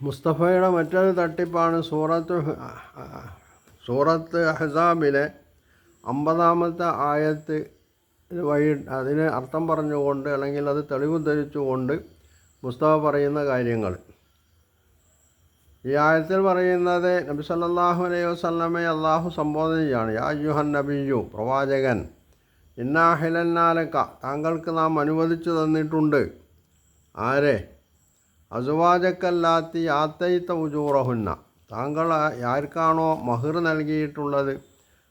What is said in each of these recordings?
മുസ്തഫയുടെ മറ്റൊരു തട്ടിപ്പാണ് സൂറത്ത് അഹ്സാബിലെ 50-ാമത്തെ ആയത്ത് വഴി അതിന് അർത്ഥം പറഞ്ഞുകൊണ്ട് അല്ലെങ്കിൽ അത് തെളിവുദ്ധരിച്ചുകൊണ്ട് മുസ്തഫ പറയുന്ന കാര്യങ്ങൾ. ഈ ആയത്തിൽ പറയുന്നത് നബി സല്ലല്ലാഹു അലൈഹി വസല്ലമയെ അള്ളാഹു സംബോധന ചെയ്യാണ്. യാ അയ്യുഹൻ നബിയ്യു, പ്രവാചകൻ, ഇന്നാ ഹിലന്നാലക്ക, താങ്കൾക്ക് നാം അനുവദിച്ചു തന്നിട്ടുണ്ട്. ആരെ? അസുവാജക്കല്ലാത്തി ആത്തയിത്ത ഉജൂറഹുന്ന, താങ്കൾ ആർക്കാണോ മഹർ നൽകിയിട്ടുള്ളത്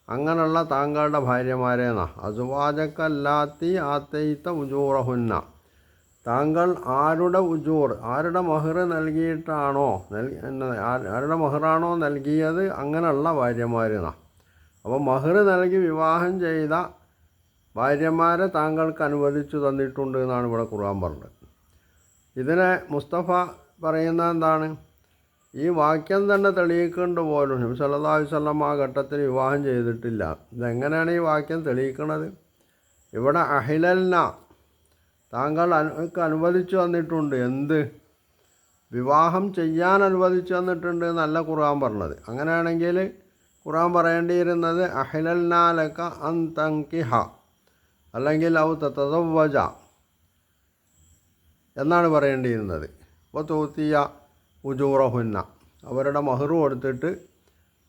അങ്ങനെയുള്ള താങ്കളുടെ ഭാര്യമാരേന്നാ. അസുവാജക്കല്ലാത്തി ആത്തയിത്ത ഉജൂറഹുന്ന, താങ്കൾ ആരുടെ ഉജൂർ, ആരുടെ മഹർ നൽകിയിട്ടാണോ ആരുടെ മഹറാണോ നൽകിയത് അങ്ങനെയുള്ള ഭാര്യമാരെന്നാ. അപ്പോൾ മഹർ നൽകി വിവാഹം ചെയ്ത ഭാര്യമാരെ താങ്കൾക്ക് അനുവദിച്ചു തന്നിട്ടുണ്ട് എന്നാണ് ഇവിടെ ഖുർആൻ പറഞ്ഞത്. ഇതിനെ മുസ്തഫ പറയുന്നത് എന്താണ്? ഈ വാക്യം തന്നെ തെളിയിക്കേണ്ട പോലും നബി സല്ലല്ലാഹു അലൈഹി വസല്ലം ആ ഘട്ടത്തിൽ വിവാഹം ചെയ്തിട്ടില്ല. ഇതെങ്ങനെയാണ് ഈ വാക്യം തെളിയിക്കുന്നത്? ഇവിടെ അഹിലൽന, താങ്കൾ അനുവദിച്ചു തന്നിട്ടുണ്ട്. എന്ത്? വിവാഹം ചെയ്യാൻ അനുവദിച്ചു തന്നിട്ടുണ്ട് എന്നല്ല ഖുർആൻ പറഞ്ഞത്. അങ്ങനെയാണെങ്കിൽ ഖുർആൻ പറയേണ്ടിയിരുന്നത് അഹിലൽനാലക അൻ തൻകിഹ അല്ലെങ്കിൽ ഔ തതസവ്വജ എന്നാണ് പറയേണ്ടിയിരുന്നത്. അപ്പോൾ തൂത്തിയ ഉജൂറഹുന്ന, അവരുടെ മഹർ കൊടുത്തിട്ട്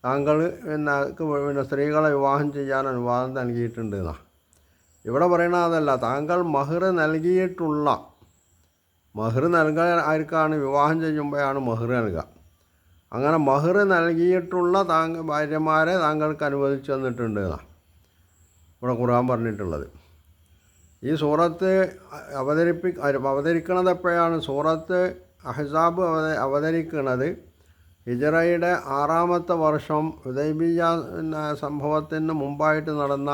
താങ്കൾ പിന്നെ സ്ത്രീകളെ വിവാഹം ചെയ്യാൻ അനുവാദം നൽകിയിട്ടുണ്ട് എന്നാ. ഇവിടെ പറയണത് അതല്ല. താങ്കൾ മഹർ നൽകിയിട്ടുള്ള, മഹർ നൽകാൻ ആർക്കാണ്? വിവാഹം ചെയ്യുമ്പോഴാണ് മഹർ നൽകുക. അങ്ങനെ മഹർ നൽകിയിട്ടുള്ള ഭാര്യമാരെ താങ്കൾക്ക് അനുവദിച്ചു തന്നിട്ടുണ്ട് എന്നാണ് ഇവിടെ ഖുർആൻ പറഞ്ഞിട്ടുള്ളത്. ഈ സൂറത്ത് അവതരിക്കുന്നത് എപ്പോഴാണ്? സൂറത്ത് അഹ്സാബ് അവതരിക്കുന്നത് ഹിജ്റയുടെ 6-ാമത്തെ വർഷം ഹുദൈബിയ സംഭവത്തിന് മുമ്പായിട്ട് നടന്ന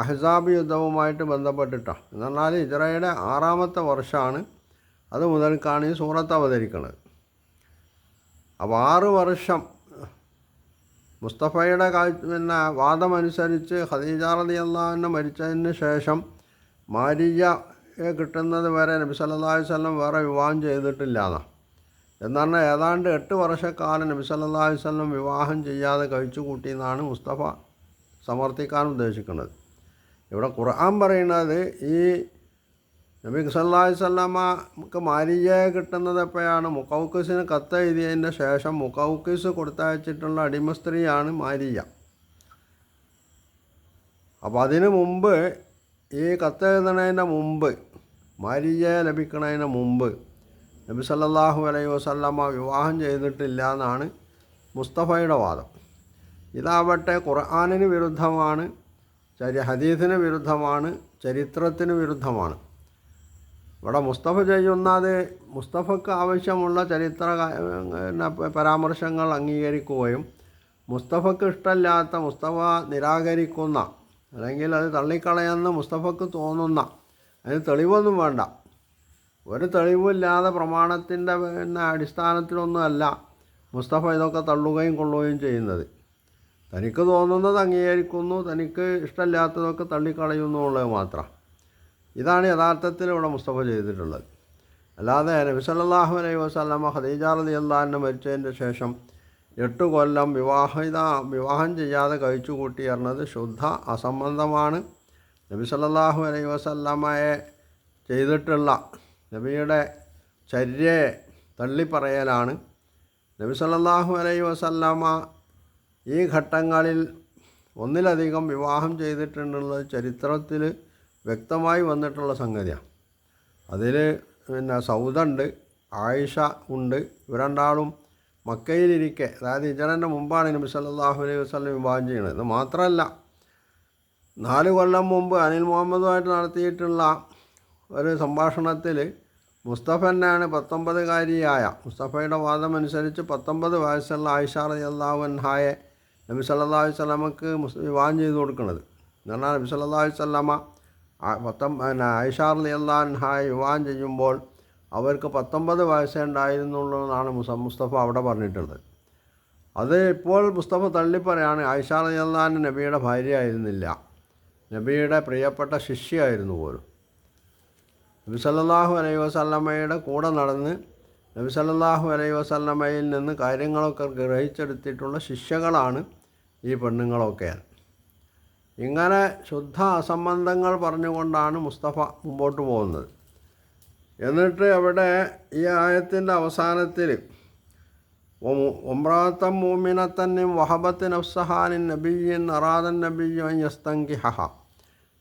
അഹ്സാബ് യുദ്ധവുമായിട്ട് ബന്ധപ്പെട്ടിട്ടാണ്. എന്ന് പറഞ്ഞാൽ ഹിജ്റയുടെ 6-ാമത്തെ വർഷമാണ്. അത് മുതൽക്കാണ് ഈ സൂറത്ത് അവതരിക്കുന്നത്. അപ്പോൾ 6 വർഷം മുസ്തഫയുടെ വാദമനുസരിച്ച് ഖദീജ റളിയല്ലാഹു അൻഹ മരിച്ചതിന് ശേഷം മാരിയയെ കിട്ടുന്നത് വരെ നബി സല്ലല്ലാഹു അലൈഹി വസല്ലം വേറെ വിവാഹം ചെയ്തിട്ടില്ല എന്നാണ്. എന്നാൽ ഏതാണ്ട് 8 വർഷക്കാലം നബി സല്ലല്ലാഹു അലൈഹി വസല്ലം വിവാഹം ചെയ്യാതെ കഴിച്ചു കൂട്ടിയെന്നാണ് മുസ്തഫ സമർത്ഥിക്കാൻ ഉദ്ദേശിക്കുന്നത്. ഇവിടെ ഖുർആൻ പറയുന്നത് ഈ നബി സല്ലല്ലാഹു അലൈഹി വസല്ലമക്ക് മാരിയയെ കിട്ടുന്നത് എപ്പോഴാണ്? മുഖൗക്കിസിന് കത്ത് എഴുതിയതിൻ്റെ ശേഷം മുഖൗക്കിസ് കൊടുത്തയച്ചിട്ടുള്ള അടിമ സ്ത്രീയാണ് മാരിയ. അപ്പോൾ അതിനു മുമ്പ്, ഈ കത്ത് എഴുതുന്നതിന് മുമ്പ്, മാരിയയെ ലഭിക്കുന്നതിന് മുമ്പ് നബി സല്ലല്ലാഹു അലൈഹി വസല്ലമ വിവാഹം ചെയ്തിട്ടില്ല എന്നാണ് മുസ്തഫയുടെ വാദം. ഇതാവട്ടെ ഖുർആനിന് വിരുദ്ധമാണ്, ഹദീസിന് വിരുദ്ധമാണ്, ചരിത്രത്തിന് വിരുദ്ധമാണ്. ഇവിടെ മുസ്തഫ ചെയ്യുന്നത് മുസ്തഫക്ക് ആവശ്യമുള്ള ചരിത്ര പരാമർശങ്ങൾ അംഗീകരിക്കുകയും മുസ്തഫക്ക് ഇഷ്ടമില്ലാത്ത, മുസ്തഫ നിരാകരിക്കുന്ന അല്ലെങ്കിൽ അത് തള്ളിക്കളയെന്ന് മുസ്തഫക്ക് തോന്നുന്ന, അതിന് തെളിവൊന്നും വേണ്ട, ഒരു തെളിവില്ലാതെ പ്രമാണത്തിൻ്റെ അടിസ്ഥാനത്തിലൊന്നുമല്ല മുസ്തഫ ഇതൊക്കെ തള്ളുകയും കൊള്ളുകയും ചെയ്യുന്നത്. തനിക്ക് തോന്നുന്നത് അംഗീകരിക്കുന്നു, തനിക്ക് ഇഷ്ടമില്ലാത്തതൊക്കെ തള്ളിക്കളയുന്നു എന്നുള്ളത് മാത്രം. ഇതാണ് യഥാർത്ഥത്തിൽ ഇവിടെ മുസ്തഫ ചെയ്തിട്ടുള്ളത്. അല്ലാതെ നബി സല്ലല്ലാഹു അലൈഹി വസല്ലമ ഖദീജ റളിയല്ലാഹു അൻഹ മരിച്ചതിൻ്റെ ശേഷം 8 കൊല്ലം വിവാഹം ചെയ്യാതെ കഴിച്ചു കൂട്ടി പറഞ്ഞത് ശുദ്ധ അസംബന്ധമാണ്. നബി സല്ലല്ലാഹു അലൈഹി വസല്ലമയെ ചെയ്തിട്ടുള്ള നബിയുടെ ചര്യയെ തള്ളിപ്പറയലാണ്. നബി സല്ലല്ലാഹു അലൈഹി വസല്ലമ ഈ ഘട്ടങ്ങളിൽ ഒന്നിലധികം വിവാഹം ചെയ്തിട്ടുള്ളത് ചരിത്രത്തിൽ വ്യക്തമായി വന്നിട്ടുള്ള സംഗതിയാണ്. അതിൽ സൗദുണ്ട്, ആയിഷ ഉണ്ട്. ഇവർ രണ്ടാളും മക്കയിലിരിക്കെ, അതായത് ഹിജ്റൻ്റെ മുമ്പാണ് നബി സല്ലല്ലാഹു അലൈഹി വസല്ലം വിവാഹം ചെയ്യുന്നത്. ഇത് മാത്രമല്ല, 4 കൊല്ലം മുമ്പ് അനിൽ മുഹമ്മദുമായിട്ട് നടത്തിയിട്ടുള്ള ഒരു സംഭാഷണത്തിൽ മുസ്തഫ തന്നെയാണ് 19-കാരിയായ, മുസ്തഫയുടെ വാദമനുസരിച്ച് 19 വയസ്സുള്ള ആയിഷ റളിയല്ലാഹു അൻഹായെ നബി സല്ലല്ലാഹു അലൈഹി വസല്ലമക്ക് വിവാഹം ചെയ്ത് കൊടുക്കുന്നത്. എന്ന് പറഞ്ഞാൽ നബി സല്ലല്ലാഹു അലൈഹി വസല്ലമ ആയിഷ റളിയല്ലാഹു അൻഹായെ വിവാഹം ചെയ്യുമ്പോൾ അവർക്ക് 19 വയസ്സേ ഉണ്ടായിരുന്നുള്ളൂ എന്നാണ് മുസ്തഫ അവിടെ പറഞ്ഞിട്ടുള്ളത്. അത് ഇപ്പോൾ മുസ്തഫ തള്ളിപ്പറയാണ്. ആയിഷ റളിയല്ലാഹു അൻഹ നബിയുടെ ഭാര്യ ആയിരുന്നില്ല, നബിയുടെ പ്രിയപ്പെട്ട ശിഷ്യയായിരുന്നു പോലും. നബി സല്ലല്ലാഹു അലൈഹി വസല്ലമയുടെ കൂടെ നടന്ന് നബി സല്ലല്ലാഹു അലൈഹി വസല്ലമയിൽ നിന്ന് കാര്യങ്ങളൊക്കെ ഗ്രഹിച്ചെടുത്തിട്ടുള്ള ശിഷ്യകളാണ് ഈ പെണ്ണുങ്ങളൊക്കെ. ഇങ്ങനെ ശുദ്ധ അസംബന്ധങ്ങൾ പറഞ്ഞുകൊണ്ടാണ് മുസ്തഫ മുമ്പോട്ട് പോകുന്നത്. എന്നിട്ട് അവിടെ ഈ ആയത്തിൻ്റെ അവസാനത്തിൽ ഒമ്രാത്തം മൂമിനത്തന്നും വഹബത്ത് നഫ്സഹാലിൻ നബിയ്യൻ അറാദൻ നബിയ്യൻ യസ്തങ്കിഹ.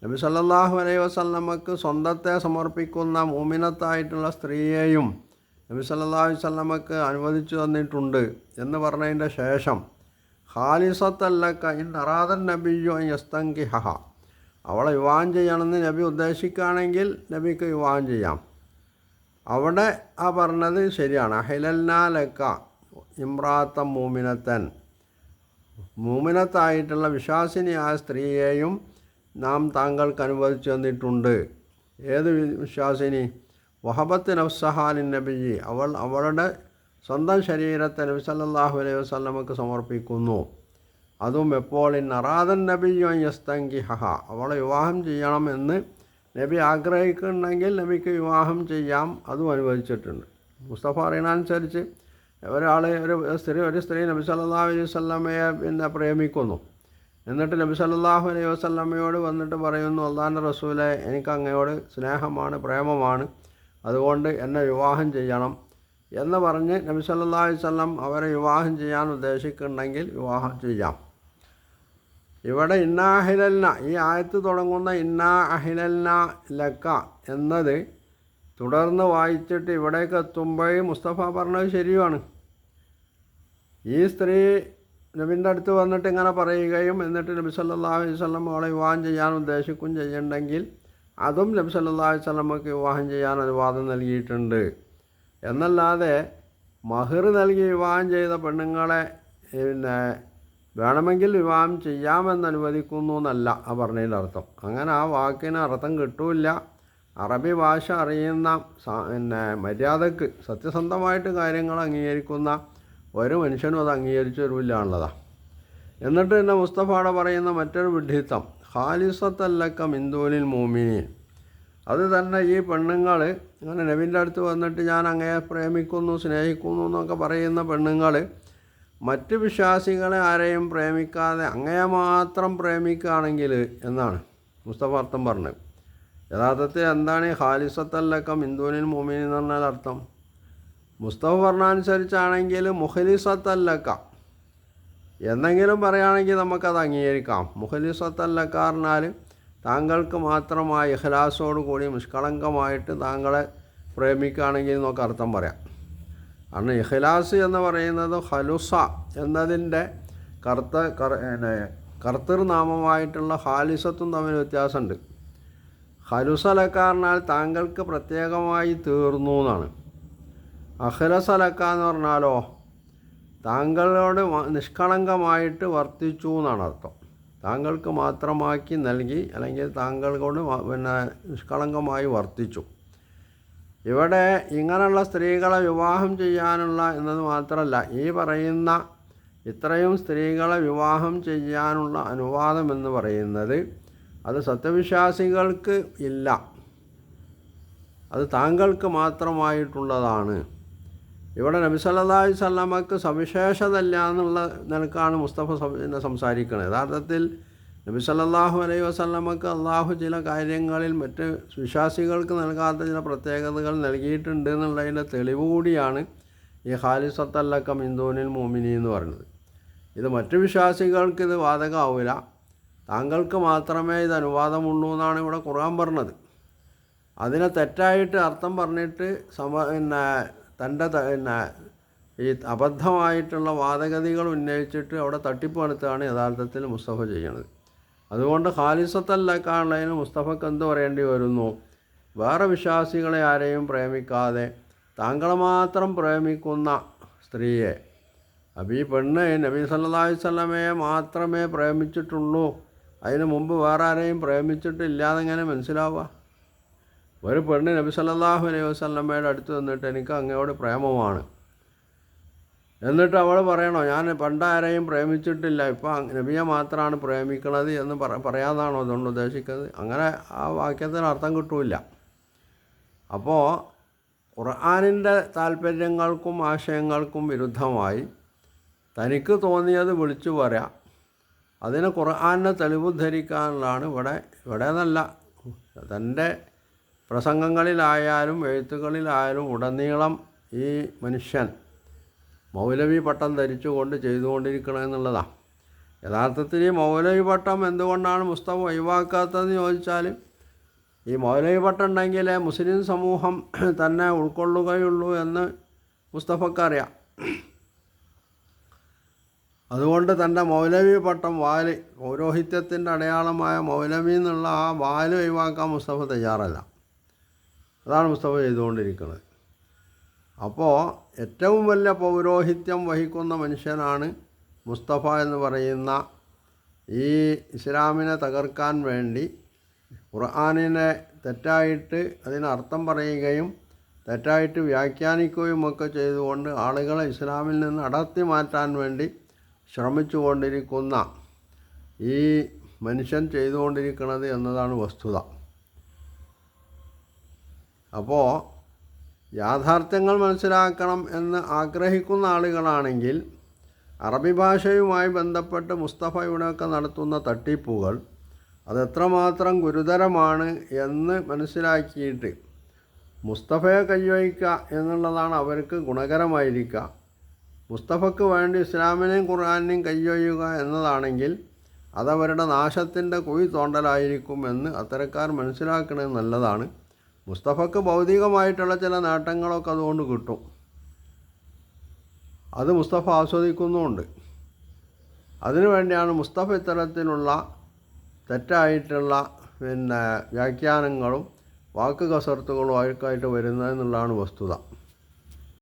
നബി സല്ലല്ലാഹു അലൈഹി വസല്ലമക്ക് സ്വന്തത്തെ സമർപ്പിക്കുന്ന മൂമിനത്തായിട്ടുള്ള സ്ത്രീയെയും നബി സല്ലല്ലാഹു അലൈഹി വസല്ലമക്ക് അനുവദിച്ചു തന്നിട്ടുണ്ട് എന്ന് പറഞ്ഞതിൻ്റെ ശേഷം ഖാലിസത്തല്ലക ഇൻ അറാദൻ നബിയ്യൻ യസ്തങ്കിഹ, അവളെ വിവാഹം ചെയ്യണമെന്ന് നബി ഉദ്ദേശിക്കുകയാണെങ്കിൽ നബിക്ക് വിവാഹം ചെയ്യാം. അവിടെ ആ പറഞ്ഞത് ശരിയാണ്. അഹിലൽനാലക്ക ഇമ്രാത്തം മൂമിനത്തൻ, മൂമിനത്തായിട്ടുള്ള വിശ്വാസിനിയായ സ്ത്രീയെയും നാം താങ്കൾക്ക് അനുവദിച്ചു തന്നിട്ടുണ്ട്. ഏത് വിശ്വാസിനി? വഹബത്ത് നഫ്സഹാലിൻ നബിയ്യി, അവളുടെ സ്വന്തം ശരീരത്തെ നബി സല്ലല്ലാഹു അലൈഹി വസല്ലമക്ക് സമർപ്പിക്കുന്നു. അതും എപ്പോൾ? അറാദൻ നബിയ്യു യസ്തങ്കിഹ, അവളെ വിവാഹം ചെയ്യണമെന്ന് നബി ആഗ്രഹിക്കുന്നുണ്ടെങ്കിൽ നബിക്ക് വിവാഹം ചെയ്യാം, അതും അനുവദിച്ചിട്ടുണ്ട്. മുസ്തഫ അറിയുന്നതനുസരിച്ച് ഒരു സ്ത്രീ നബി സല്ലല്ലാഹു അലൈഹി വസല്ലമയെ പ്രേമിക്കുന്നു. എന്നിട്ട് നബി സല്ലല്ലാഹു അലൈഹി വസല്ലമയോട് വന്നിട്ട് പറയുന്നു, അല്ലാഹുവിൻ്റെ റസൂലേ, എനിക്ക് അങ്ങയോട് സ്നേഹമാണ്, പ്രേമമാണ്, അതുകൊണ്ട് എന്നെ വിവാഹം ചെയ്യണം എന്ന് പറഞ്ഞ് നബി സല്ലല്ലാഹു അലൈഹി വസല്ലം അവരെ വിവാഹം ചെയ്യാൻ ഉദ്ദേശിക്കുന്നുണ്ടെങ്കിൽ വിവാഹം ചെയ്യാം. ഇവിടെ ഇന്നാ അഹിലൽന, ഈ ആയത്ത് തുടങ്ങുന്ന ഇന്നാ അഹിലൽന ലക്ക എന്നത് തുടർന്ന് വായിച്ചിട്ട് ഇവിടേക്ക് എത്തുമ്പോൾ മുസ്തഫ പറഞ്ഞത് ശരിയാണ്. ഈ സ്ത്രീ നബിൻ്റെ അടുത്ത് വന്നിട്ട് ഇങ്ങനെ പറയുകയും എന്നിട്ട് നബി സല്ലല്ലാഹു അലൈഹി വസല്ലം അവളെ വിവാഹം ചെയ്യാൻ ഉദ്ദേശിക്കും ചെയ്യുന്നുണ്ടെങ്കിൽ അതും നബി സല്ലല്ലാഹു അലൈഹി വസല്ലമക്ക് വിവാഹം ചെയ്യാൻ അനുവാദം നൽകിയിട്ടുണ്ട്. എന്നല്ലാതെ മഹർ നൽകി വിവാഹം ചെയ്ത പെണ്ണുങ്ങളെ വേണമെങ്കിൽ വിവാഹം ചെയ്യാമെന്ന് അനുവദിക്കുന്നു എന്നല്ല ആ പറഞ്ഞതിൻ്റെ അർത്ഥം. അങ്ങനെ ആ വാക്കിന് അർത്ഥം കിട്ടൂല. അറബി ഭാഷ അറിയുന്ന മര്യാദക്ക് സത്യസന്ധമായിട്ട് കാര്യങ്ങൾ അംഗീകരിക്കുന്ന ഒരു മനുഷ്യനും അത് അംഗീകരിച്ചു തരൂല്ലാന്നുള്ളതാണ്. എന്നിട്ട് തന്നെ മുസ്തഫാടെ പറയുന്ന മറ്റൊരു വിഡ്ഢിത്തം, ഖാലിസത്തല്ലക്ക മിന്ദൂനിൽ മൂമിനീൻ. അത് തന്നെ ഈ പെണ്ണുങ്ങൾ അങ്ങനെ നബിൻ്റെ അടുത്ത് വന്നിട്ട് ഞാൻ അങ്ങയെ പ്രേമിക്കുന്നു, സ്നേഹിക്കുന്നു എന്നൊക്കെ പറയുന്ന പെണ്ണുങ്ങൾ മറ്റ് വിശ്വാസികളെ ആരെയും പ്രേമിക്കാതെ അങ്ങയെ മാത്രം പ്രേമിക്കുകയാണെങ്കിൽ എന്നാണ് മുസ്തഫ അർത്ഥം പറഞ്ഞത്. യഥാർത്ഥത്തിൽ എന്താണ് ഈ ഖാലിസത്തല്ലക്ക മിന്ദൂനിൽ മൂമിനീൻ എന്ന് പറഞ്ഞാൽ അർത്ഥം? മുസ്തഫ പറഞ്ഞനുസരിച്ചാണെങ്കിൽ മുഖലിസത്തല്ലക്ക എന്നെങ്കിലും പറയുകയാണെങ്കിൽ നമുക്കത് അംഗീകരിക്കാം. മുഖലിസത്തല്ലക്ക പറഞ്ഞാൽ താങ്കൾക്ക് മാത്രമായി ഇഖ്ലാസോടു കൂടി നിഷ്കളങ്കമായിട്ട് താങ്കളെ പ്രേമിക്കുകയാണെങ്കിൽ എന്നൊക്കെ അർത്ഥം പറയാം. കാരണം ഇഖ്ലാസ് എന്ന് പറയുന്നത് ഖലുസ എന്നതിൻ്റെ കർത്തൃനാമമായിട്ടുള്ള ഖാലിസത്തും തമ്മിൽ വ്യത്യാസമുണ്ട്. ഖലുസലക്ക പറഞ്ഞാൽ താങ്കൾക്ക് പ്രത്യേകമായി തീർന്നു എന്നാണ്. അഖ്ലസലക്ക എന്ന് പറഞ്ഞാലോ താങ്കളോട് നിഷ്കളങ്കമായിട്ട് വർത്തിച്ചു എന്നാണ് അർത്ഥം. താങ്കൾക്ക് മാത്രമാക്കി നൽകി, അല്ലെങ്കിൽ താങ്കളോട് നിഷ്കളങ്കമായി വർത്തിച്ചു. ഇവിടെ ഇങ്ങനെയുള്ള സ്ത്രീകളെ വിവാഹം ചെയ്യാനുള്ള എന്നത് മാത്രമല്ല, ഈ പറയുന്ന ഇത്രയും സ്ത്രീകളെ വിവാഹം ചെയ്യാനുള്ള അനുവാദം എന്ന് പറയുന്നത് അത് സത്യവിശ്വാസികൾക്ക് ഇല്ല, അത് താങ്കൾക്ക് മാത്രമായിട്ടുള്ളതാണ്. ഇവിടെ നബി സല്ലല്ലാഹു അലൈഹി വസല്ലമക്ക് സവിശേഷതല്ല എന്നുള്ള നിലക്കാണ് മുസ്തഫ സംസാരിക്കുന്നത്. യഥാർത്ഥത്തിൽ നബി സല്ലല്ലാഹു അലൈഹി വസല്ലമക്ക് അള്ളാഹു ചില കാര്യങ്ങളിൽ മറ്റ് വിശ്വാസികൾക്ക് നൽകാത്ത ചില പ്രത്യേകതകൾ നൽകിയിട്ടുണ്ട് എന്നുള്ളതിൻ്റെ തെളിവ് കൂടിയാണ് ഈ ഖാലിസത്തല്ലക്ക മിന്ദൂനിൽ മൂമിനി എന്ന് പറയുന്നത്. ഇത് മറ്റു വിശ്വാസികൾക്ക് ഇത് ബാധകമാവില്ല, താങ്കൾക്ക് മാത്രമേ ഇത് അനുവാദമുള്ളൂ എന്നാണ് ഇവിടെ ഖുർആൻ പറഞ്ഞത്. അതിനെ തെറ്റായിട്ട് അർത്ഥം പറഞ്ഞിട്ട് തൻ്റെ ഈ അബദ്ധമായിട്ടുള്ള വാദഗതികൾ ഉന്നയിച്ചിട്ട് അവിടെ തട്ടിപ്പ് നടത്തുകയാണ് യഥാർത്ഥത്തിൽ മുസ്തഫ ചെയ്യണത്. അതുകൊണ്ട് ഖാലിസത്തല്ലക്കാനുള്ളതിന് മുസ്തഫക്ക് എന്ത് പറയേണ്ടി വരുന്നു? വേറെ വിശ്വാസികളെ ആരെയും പ്രേമിക്കാതെ താങ്കളെ മാത്രം പ്രേമിക്കുന്ന സ്ത്രീയെ, അപ്പോൾ ഈ പെണ്ണ് നബി സല്ലല്ലാഹു അലൈഹി വസല്ലമയെ മാത്രമേ പ്രേമിച്ചിട്ടുള്ളൂ, അതിന് മുമ്പ് വേറെ ആരെയും പ്രേമിച്ചിട്ടില്ലാതെങ്ങനെ മനസ്സിലാവുക? ഒരു പെണ്ണ് നബി സല്ലല്ലാഹു അലൈഹി വസല്ലമയുടെ അടുത്ത് നിന്നിട്ട് എനിക്ക് അങ്ങയോട് പ്രേമമാണ്, എന്നിട്ട് അവൾ പറയണോ ഞാൻ പണ്ടാരെയും പ്രേമിച്ചിട്ടില്ല, ഇപ്പം നബിയെ മാത്രമാണ് പ്രേമിക്കണത് എന്ന് പറയാതാണോ അതുകൊണ്ട് ഉദ്ദേശിക്കുന്നത്? അങ്ങനെ ആ വാക്യത്തിന് അർത്ഥം കിട്ടൂല. അപ്പോൾ ഖുർആനിൻ്റെ താല്പര്യങ്ങൾക്കും ആശയങ്ങൾക്കും വിരുദ്ധമായി തനിക്ക് തോന്നിയത് വിളിച്ചു പറയാം. അതിന് ഖുർആനെ തെളിവുദ്ധരിക്കാനുള്ളതാണ് ഇവിടെ എന്നല്ല, തൻ്റെ പ്രസംഗങ്ങളിലായാലും എഴുത്തുകളിലായാലും ഉടനീളം ഈ മനുഷ്യൻ മൗലവി പട്ടം ധരിച്ചുകൊണ്ട് ചെയ്തുകൊണ്ടിരിക്കണമെന്നുള്ളതാണ്. യഥാർത്ഥത്തിൽ ഈ മൗലവി പട്ടം എന്തുകൊണ്ടാണ് മുസ്തഫ ഒഴിവാക്കാത്തതെന്ന് ചോദിച്ചാൽ, ഈ മൗലവി പട്ടം ഉണ്ടെങ്കിലേ മുസ്ലിം സമൂഹം തന്നെ ഉൾക്കൊള്ളുകയുള്ളൂ എന്ന് മുസ്തഫക്കറിയാം. അതുകൊണ്ട് തൻ്റെ മൗലവി പട്ടം വാല്, പൗരോഹിത്യത്തിൻ്റെ അടയാളമായ മൗലവി എന്നുള്ള ആ വാല് ഒഴിവാക്കാൻ മുസ്തഫ തയ്യാറല്ല. അതാണ് മുസ്തഫ ചെയ്തുകൊണ്ടിരിക്കുന്നത്. അപ്പോൾ ഏറ്റവും വലിയ പൗരോഹിത്യം വഹിക്കുന്ന മനുഷ്യനാണ് മുസ്തഫ എന്ന് പറയുന്ന ഈ ഇസ്ലാമിനെ തകർക്കാൻ വേണ്ടി ഖുർആനിനെ തെറ്റായിട്ട് അതിനർത്ഥം പറയുകയും തെറ്റായിട്ട് വ്യാഖ്യാനിക്കുകയും ഒക്കെ ചെയ്തുകൊണ്ട് ആളുകളെ ഇസ്ലാമിൽ നിന്ന് അടർത്തി മാറ്റാൻ വേണ്ടി ശ്രമിച്ചു കൊണ്ടിരിക്കുന്ന ഈ മനുഷ്യൻ ചെയ്തുകൊണ്ടിരിക്കുന്നത് എന്നതാണ് വസ്തുത. അപ്പോൾ യാഥാർത്ഥ്യങ്ങൾ മനസ്സിലാക്കണം എന്ന് ആഗ്രഹിക്കുന്ന ആളുകളാണെങ്കിൽ അറബി ഭാഷയുമായി ബന്ധപ്പെട്ട് മുസ്തഫയുടെയൊക്കെ നടത്തുന്ന തട്ടിപ്പുകൾ അതെത്രമാത്രം ഗുരുതരമാണ് എന്ന് മനസ്സിലാക്കിയിട്ട് മുസ്തഫയെ കൈവയ്ക്കുക എന്നുള്ളതാണ് അവർക്ക് ഗുണകരമായിരിക്കുക. മുസ്തഫയ്ക്ക് വേണ്ടി ഇസ്ലാമിനെയും ഖുർആനെയും കൈവയ്യുക എന്നതാണെങ്കിൽ അതവരുടെ നാശത്തിൻ്റെ കുഴി തോണ്ടലായിരിക്കും എന്ന് അത്തരക്കാർ മനസ്സിലാക്കുന്നത് നല്ലതാണ്. മുസ്തഫയ്ക്ക് ഭൗതികമായിട്ടുള്ള ചില നേട്ടങ്ങളൊക്കെ അതുകൊണ്ട് കിട്ടും, അത് മുസ്തഫ ആസ്വദിക്കുന്നുമുണ്ട്. അതിനുവേണ്ടിയാണ് മുസ്തഫ ഇത്തരത്തിലുള്ള തെറ്റായിട്ടുള്ള വ്യാഖ്യാനങ്ങളും വാക്ക് കസർത്തുകളും ആയിട്ട് വരുന്നതെന്നുള്ളതാണ് വസ്തുത.